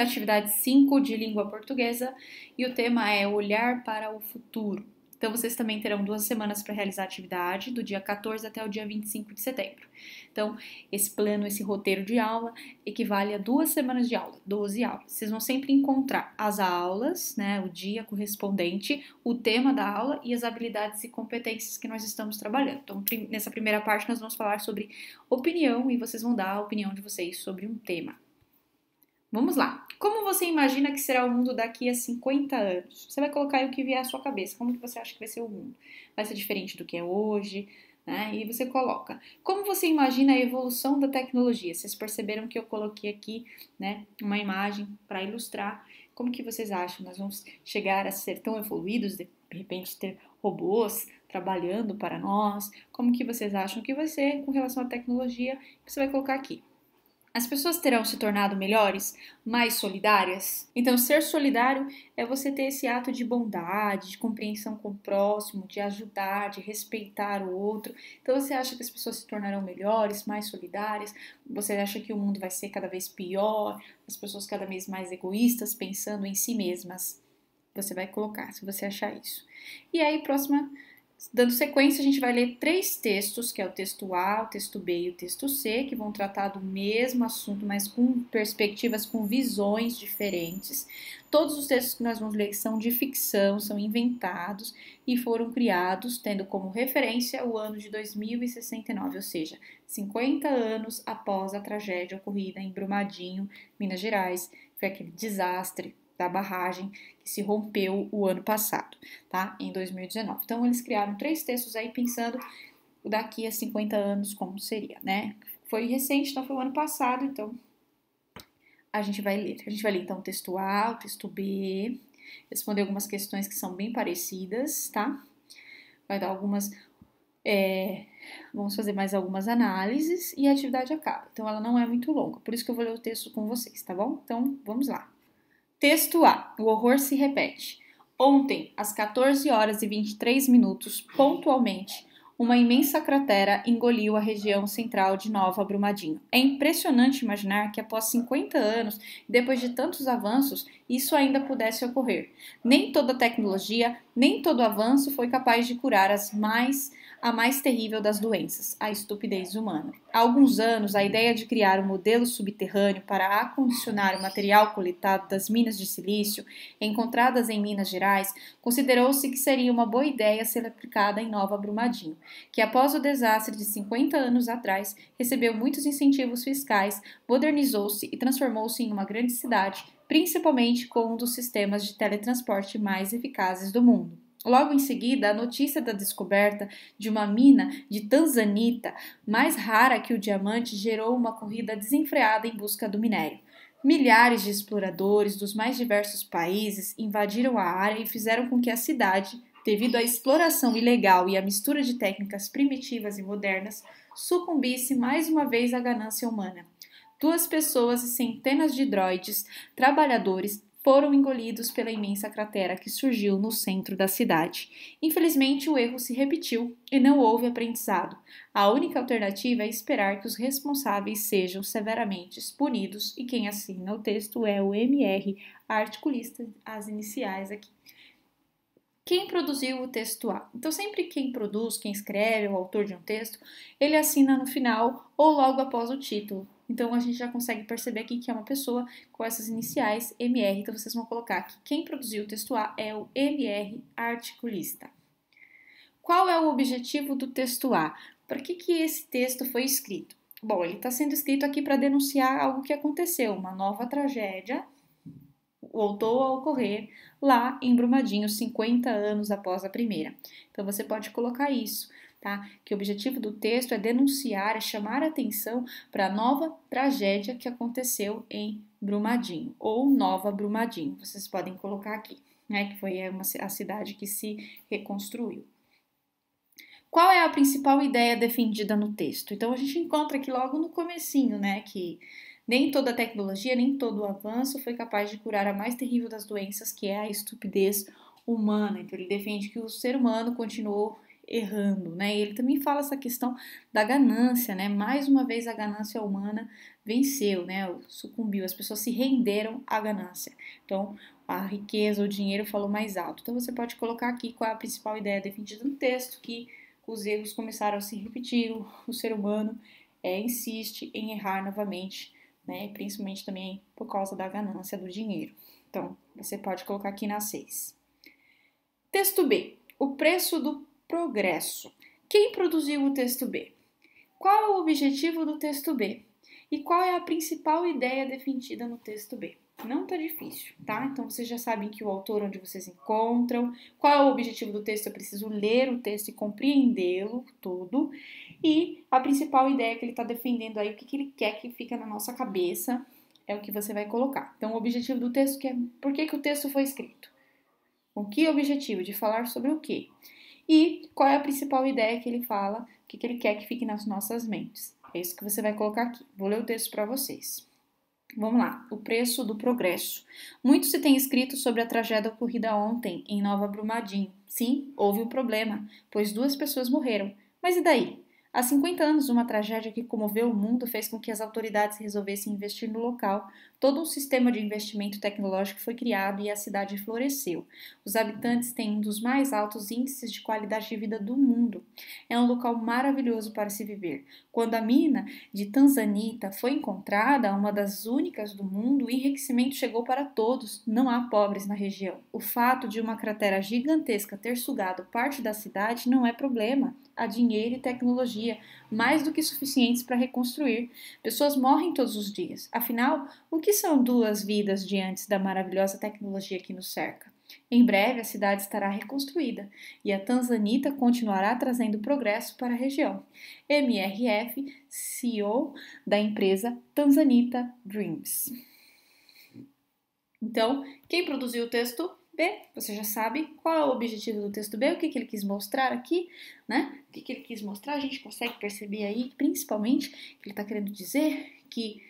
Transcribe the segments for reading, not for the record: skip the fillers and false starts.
Essa é a atividade 5 de língua portuguesa e o tema é olhar para o futuro. Então, vocês também terão 2 semanas para realizar a atividade, do dia 14 até o dia 25 de setembro. Então, esse plano, esse roteiro de aula equivale a 2 semanas de aula, 12 aulas. Vocês vão sempre encontrar as aulas, né, o dia correspondente, o tema da aula e as habilidades e competências que nós estamos trabalhando. Então, nessa primeira parte, nós vamos falar sobre opinião e vocês vão dar a opinião de vocês sobre um tema. Vamos lá. Como você imagina que será o mundo daqui a 50 anos? Você vai colocar aí o que vier à sua cabeça. Como que você acha que vai ser o mundo? Vai ser diferente do que é hoje? Né? E você coloca. Como você imagina a evolução da tecnologia? Vocês perceberam que eu coloquei aqui, né, uma imagem para ilustrar. Como que vocês acham? Nós vamos chegar a ser tão evoluídos, de repente ter robôs trabalhando para nós? Como que vocês acham que vai ser com relação à tecnologia? Você vai colocar aqui. As pessoas terão se tornado melhores, mais solidárias? Então, ser solidário é você ter esse ato de bondade, de compreensão com o próximo, de ajudar, de respeitar o outro. Então, você acha que as pessoas se tornarão melhores, mais solidárias? Você acha que o mundo vai ser cada vez pior, as pessoas cada vez mais egoístas, pensando em si mesmas? Você vai colocar, se você achar isso. E aí, próxima. Dando sequência, a gente vai ler 3 textos, que é o texto A, o texto B e o texto C, que vão tratar do mesmo assunto, mas com perspectivas, com visões diferentes. Todos os textos que nós vamos ler são de ficção, são inventados e foram criados tendo como referência o ano de 2069, ou seja, 50 anos após a tragédia ocorrida em Brumadinho, Minas Gerais. Foi aquele desastre da barragem que se rompeu o ano passado, tá? Em 2019. Então, eles criaram 3 textos aí pensando daqui a 50 anos como seria, né? Foi recente, então foi o ano passado, então a gente vai ler. A gente vai ler, então, o texto A, o texto B, responder algumas questões que são bem parecidas, tá? Vai dar algumas... vamos fazer mais algumas análises e a atividade acaba. Então, ela não é muito longa, por isso que eu vou ler o texto com vocês, tá bom? Então, vamos lá. Texto A. O horror se repete. Ontem, às 14 horas e 23 minutos, pontualmente, uma imensa cratera engoliu a região central de Nova Brumadinho. É impressionante imaginar que após 50 anos, depois de tantos avanços, isso ainda pudesse ocorrer. Nem toda tecnologia, nem todo avanço foi capaz de curar a mais terrível das doenças, a estupidez humana. Há alguns anos, a ideia de criar um modelo subterrâneo para acondicionar o material coletado das minas de silício encontradas em Minas Gerais considerou-se que seria uma boa ideia ser aplicada em Nova Brumadinho, que após o desastre de 50 anos atrás recebeu muitos incentivos fiscais, modernizou-se e transformou-se em uma grande cidade, principalmente com um dos sistemas de teletransporte mais eficazes do mundo. Logo em seguida, a notícia da descoberta de uma mina de tanzanita mais rara que o diamante gerou uma corrida desenfreada em busca do minério. Milhares de exploradores dos mais diversos países invadiram a área e fizeram com que a cidade, devido à exploração ilegal e à mistura de técnicas primitivas e modernas, sucumbisse mais uma vez à ganância humana. 2 pessoas e centenas de droides trabalhadores foram engolidos pela imensa cratera que surgiu no centro da cidade. Infelizmente, o erro se repetiu e não houve aprendizado. A única alternativa é esperar que os responsáveis sejam severamente punidos e quem assina o texto é o MR, articulista, as iniciais aqui. Quem produziu o texto A? Então, sempre quem produz, quem escreve, o autor de um texto, ele assina no final ou logo após o título. Então, a gente já consegue perceber aqui que é uma pessoa com essas iniciais, MR. Então, vocês vão colocar que quem produziu o texto A é o MR articulista. Qual é o objetivo do texto A? Para que esse texto foi escrito? Bom, ele está sendo escrito aqui para denunciar algo que aconteceu, uma nova tragédia voltou a ocorrer lá em Brumadinho, 50 anos após a primeira. Então, você pode colocar isso, tá? Que o objetivo do texto é denunciar, é chamar a atenção para a nova tragédia que aconteceu em Brumadinho, ou Nova Brumadinho, vocês podem colocar aqui, né? Que foi a cidade que se reconstruiu. Qual é a principal ideia defendida no texto? Então, a gente encontra aqui logo no comecinho, né? Que nem toda tecnologia, nem todo avanço foi capaz de curar a mais terrível das doenças, que é a estupidez humana. Então, ele defende que o ser humano continuou errando, né? E ele também fala essa questão da ganância, né? Mais uma vez, a ganância humana venceu, né? Sucumbiu, as pessoas se renderam à ganância. Então, a riqueza, o dinheiro falou mais alto. Então, você pode colocar aqui qual é a principal ideia defendida no texto, que os erros começaram a se repetir, o ser humano insiste em errar novamente, né? Principalmente também por causa da ganância do dinheiro. Então, você pode colocar aqui na 6. Texto B. O preço do progresso. Quem produziu o texto B? Qual é o objetivo do texto B? E qual é a principal ideia defendida no texto B? Não tá difícil, tá? Então, vocês já sabem que o autor, onde vocês encontram, qual é o objetivo do texto, eu preciso ler o texto e compreendê-lo todo. E a principal ideia que ele está defendendo aí, o que ele quer que fique na nossa cabeça, é o que você vai colocar. Então, o objetivo do texto que é por que o texto foi escrito? Com que objetivo? De falar sobre o quê? E qual é a principal ideia que ele fala, o que ele quer que fique nas nossas mentes? É isso que você vai colocar aqui. Vou ler o texto para vocês. Vamos lá. O preço do progresso. Muito se tem escrito sobre a tragédia ocorrida ontem em Nova Brumadinho. Sim, houve um problema, pois 2 pessoas morreram. Mas e daí? Há 50 anos, uma tragédia que comoveu o mundo fez com que as autoridades resolvessem investir no local. Todo um sistema de investimento tecnológico foi criado e a cidade floresceu. Os habitantes têm um dos mais altos índices de qualidade de vida do mundo. É um local maravilhoso para se viver. Quando a mina de Tanzanita foi encontrada, uma das únicas do mundo, o enriquecimento chegou para todos. Não há pobres na região. O fato de uma cratera gigantesca ter sugado parte da cidade não é problema. Há dinheiro e tecnologia, mais do que suficientes para reconstruir. Pessoas morrem todos os dias. Afinal, o que são 2 vidas diante da maravilhosa tecnologia que nos cerca? Em breve, a cidade estará reconstruída e a Tanzanita continuará trazendo progresso para a região. MRF, CEO da empresa Tanzanita Dreams. Então, quem produziu o texto? B, você já sabe qual é o objetivo do texto B, o que ele quis mostrar aqui, né? O que ele quis mostrar, a gente consegue perceber aí, principalmente, que ele está querendo dizer que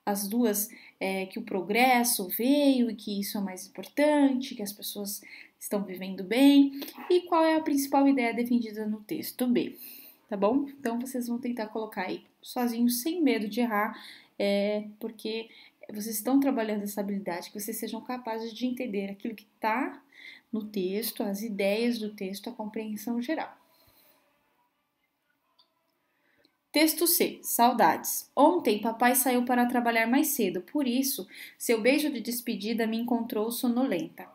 as duas, que o progresso veio e que isso é mais importante, que as pessoas estão vivendo bem. E qual é a principal ideia defendida no texto B, tá bom? Então, vocês vão tentar colocar aí sozinhos, sem medo de errar, porque vocês estão trabalhando essa habilidade, que vocês sejam capazes de entender aquilo que está no texto, as ideias do texto, a compreensão geral. Texto C. Saudades. Ontem, papai saiu para trabalhar mais cedo, por isso, seu beijo de despedida me encontrou sonolenta.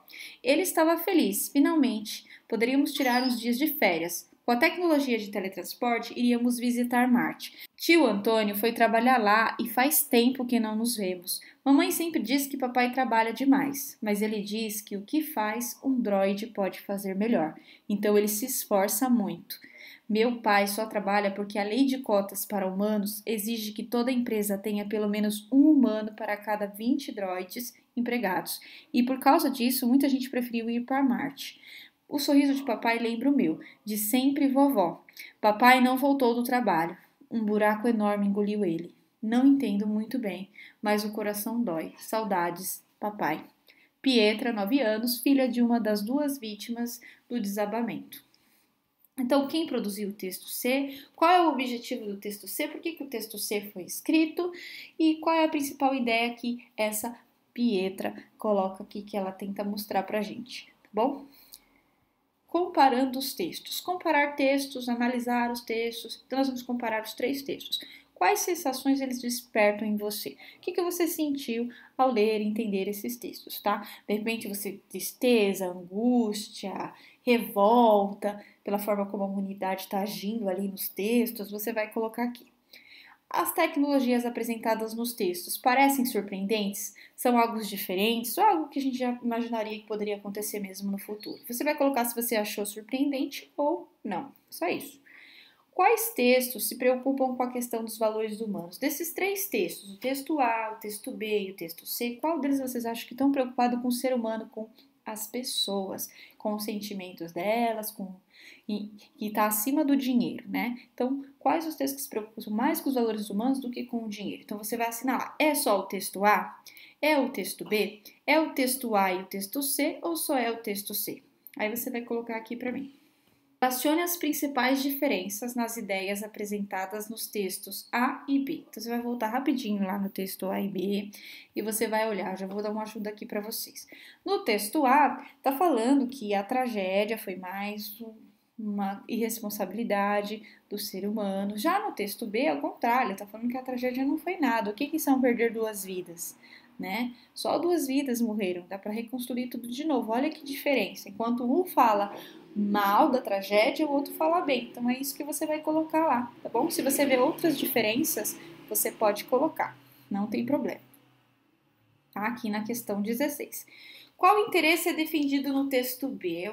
Ele estava feliz, finalmente. Poderíamos tirar uns dias de férias. Com a tecnologia de teletransporte, iríamos visitar Marte. Tio Antônio foi trabalhar lá e faz tempo que não nos vemos. Mamãe sempre diz que papai trabalha demais, mas ele diz que o que faz um droide pode fazer melhor. Então ele se esforça muito. Meu pai só trabalha porque a lei de cotas para humanos exige que toda empresa tenha pelo menos um humano para cada 20 droids empregados. E por causa disso, muita gente preferiu ir para Marte. O sorriso de papai lembra o meu, de sempre vovó. Papai não voltou do trabalho. Um buraco enorme engoliu ele. Não entendo muito bem, mas o coração dói. Saudades, papai. Pietra, 9 anos, filha de uma das 2 vítimas do desabamento. Então, quem produziu o texto C? Qual é o objetivo do texto C? Por que o texto C foi escrito? E qual é a principal ideia que essa Pietra coloca aqui, que ela tenta mostrar pra gente, tá bom? Comparando os textos. Comparar textos, analisar os textos. Então, nós vamos comparar os 3 textos. Quais sensações eles despertam em você? O que você sentiu ao ler e entender esses textos, tá? De repente você tristeza, angústia, revolta pela forma como a humanidade está agindo ali nos textos, você vai colocar aqui. As tecnologias apresentadas nos textos parecem surpreendentes? São algo diferentes ou algo que a gente já imaginaria que poderia acontecer mesmo no futuro? Você vai colocar se você achou surpreendente ou não. Só isso. Quais textos se preocupam com a questão dos valores humanos? Desses 3 textos, o texto A, o texto B e o texto C, qual deles vocês acham que estão preocupados com o ser humano, com as pessoas, com os sentimentos delas, e está acima do dinheiro, né? Então, quais os textos que se preocupam mais com os valores humanos do que com o dinheiro? Então, você vai assinalar, é só o texto A? É o texto B? É o texto A e o texto C ou só é o texto C? Aí você vai colocar aqui para mim. Relacione as principais diferenças nas ideias apresentadas nos textos A e B. Então, você vai voltar rapidinho lá no texto A e B e você vai olhar. Já vou dar uma ajuda aqui para vocês. No texto A, tá falando que a tragédia foi mais uma irresponsabilidade do ser humano. Já no texto B, ao contrário, tá falando que a tragédia não foi nada. O que são perder 2 vidas? Né? Só 2 vidas morreram, dá para reconstruir tudo de novo. Olha que diferença. Enquanto um fala mal da tragédia, o outro fala bem. Então é isso que você vai colocar lá, tá bom? Se você vê outras diferenças, você pode colocar, não tem problema. Tá? Aqui na questão 16. Qual interesse é defendido no texto B?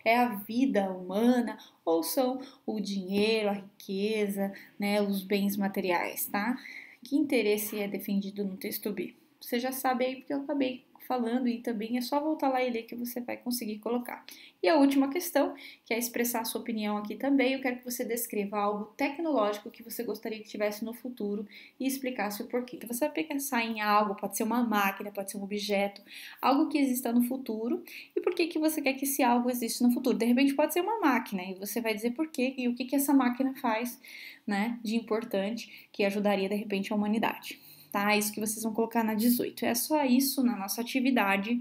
É a vida humana ou são o dinheiro, a riqueza, né, os bens materiais, tá? Que interesse é defendido no texto B? Você já sabe aí porque eu acabei falando e também é só voltar lá e ler que você vai conseguir colocar. E a última questão, que é expressar a sua opinião aqui também, eu quero que você descreva algo tecnológico que você gostaria que tivesse no futuro e explicasse o porquê. Então você vai pensar em algo, pode ser uma máquina, pode ser um objeto, algo que exista no futuro e por que você quer que esse algo exista no futuro. De repente pode ser uma máquina e você vai dizer por quê e o que essa máquina faz, né, de importante que ajudaria de repente a humanidade. Tá? Isso que vocês vão colocar na 18. É só isso na nossa atividade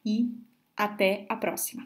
e até a próxima.